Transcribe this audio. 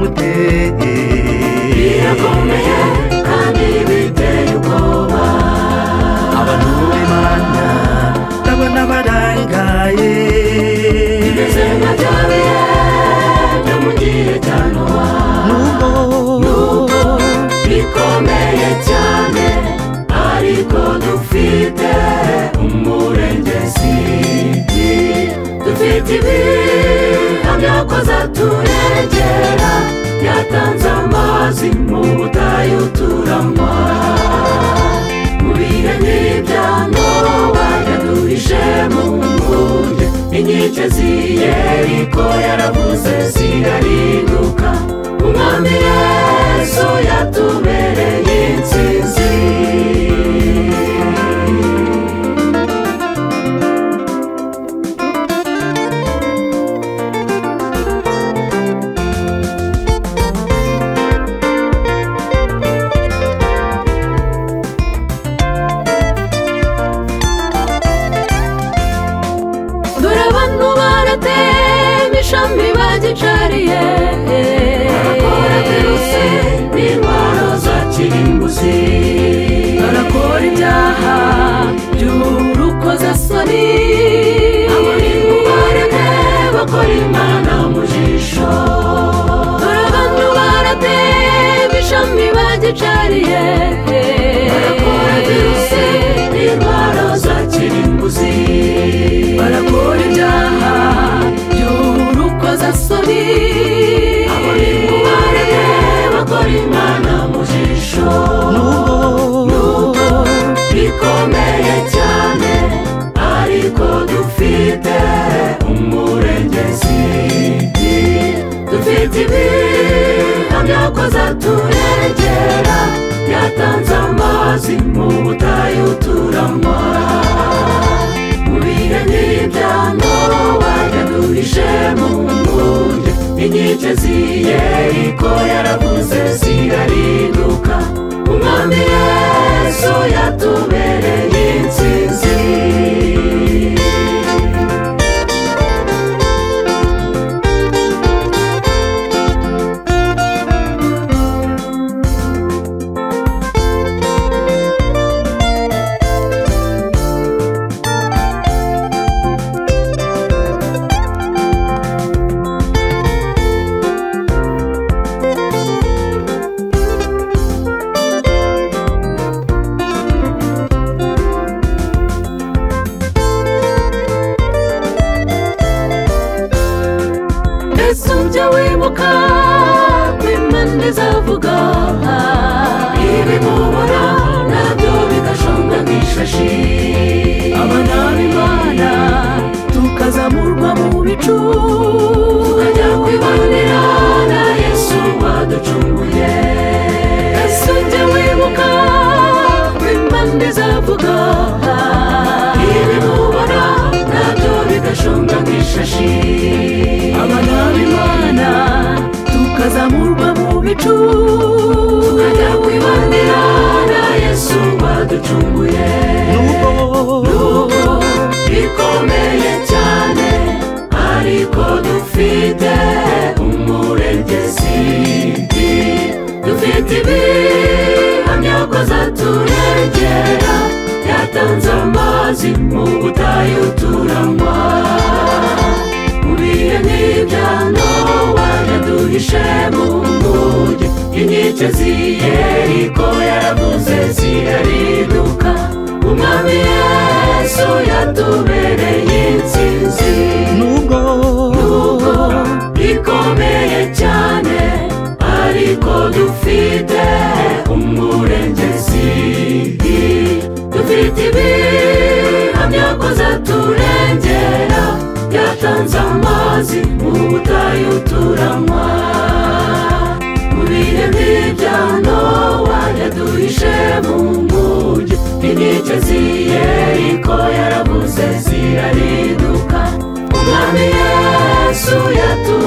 muteye birakomeye kandi biteye ubwoba abantu b'Imana ndabona barangaye bimeze nka bya bihe byo mu gihe cya Nowa nubwo bikomeye cyane ariko dufite umurengezi dufite ibihamya ko azaturengera yatanze amazi mu butayu turanywa mu bihe nk'ibya Nowa yaduhishe mu nkuge inkike z'i Yeriko yaravuze zirahinduka umwami Yesu yatubereye intsinzi ishami bagicariye barakora virusi n'indwara za kirimbuzi barakora ibyaha by'urukozasoni abo ni mubareke bakora Imana mu jisho abantu baratema ishami bagicariye barakora virusi n'indwara za kirimbuzi barakora ibyaha by'urukozasoni abo ni mubareke bakora Imana mu jisho nubwo bikomeye cyane ariko dufite umurengezi dufite ibihamya ko azaturengera yatanze amazi mu butayu turanywa mu bihe nk'ibya Nowa yaduhishe mu nkuge inkike z'i Yeriko yaravuze zirahinduka umwami Yesu yatubereye intsinzi ujya wibuka ko Imana izavuga ibimubona nabyo bigashonga nk'ishashi abana b'Imana tukazamurwa mu bicu tukajya kwibanira na Yesu waducunguye ese ujya wibuka ko Imana izavuga ibimubona nabyo bigashonga nk'ishashi abana b'Imana tukazamurwa mu bicu tukajya kwibanira na Yesu waducunguye nubwo bikomeye cyane ariko dufite umurengezi dufite ibihamya ko azaturengera yatanze amazi mu butayu turanywa mu bihe nk'ibya Nowa yaduhishe mu nkuge inkike z'i Yeriko yaravuze zirahinduka umwami Yesu yatubereye intsinzi nubwo bikomeye cyane ariko dufite umurengezi dufite ibihamya ko azaturengera yatanze amazi mu butayu turanywa mu bihe nk'ibya Nowa yaduhishe mu nkuge inkike z'i Yeriko yaravuze zirahinduka umwami Yesu yatubereye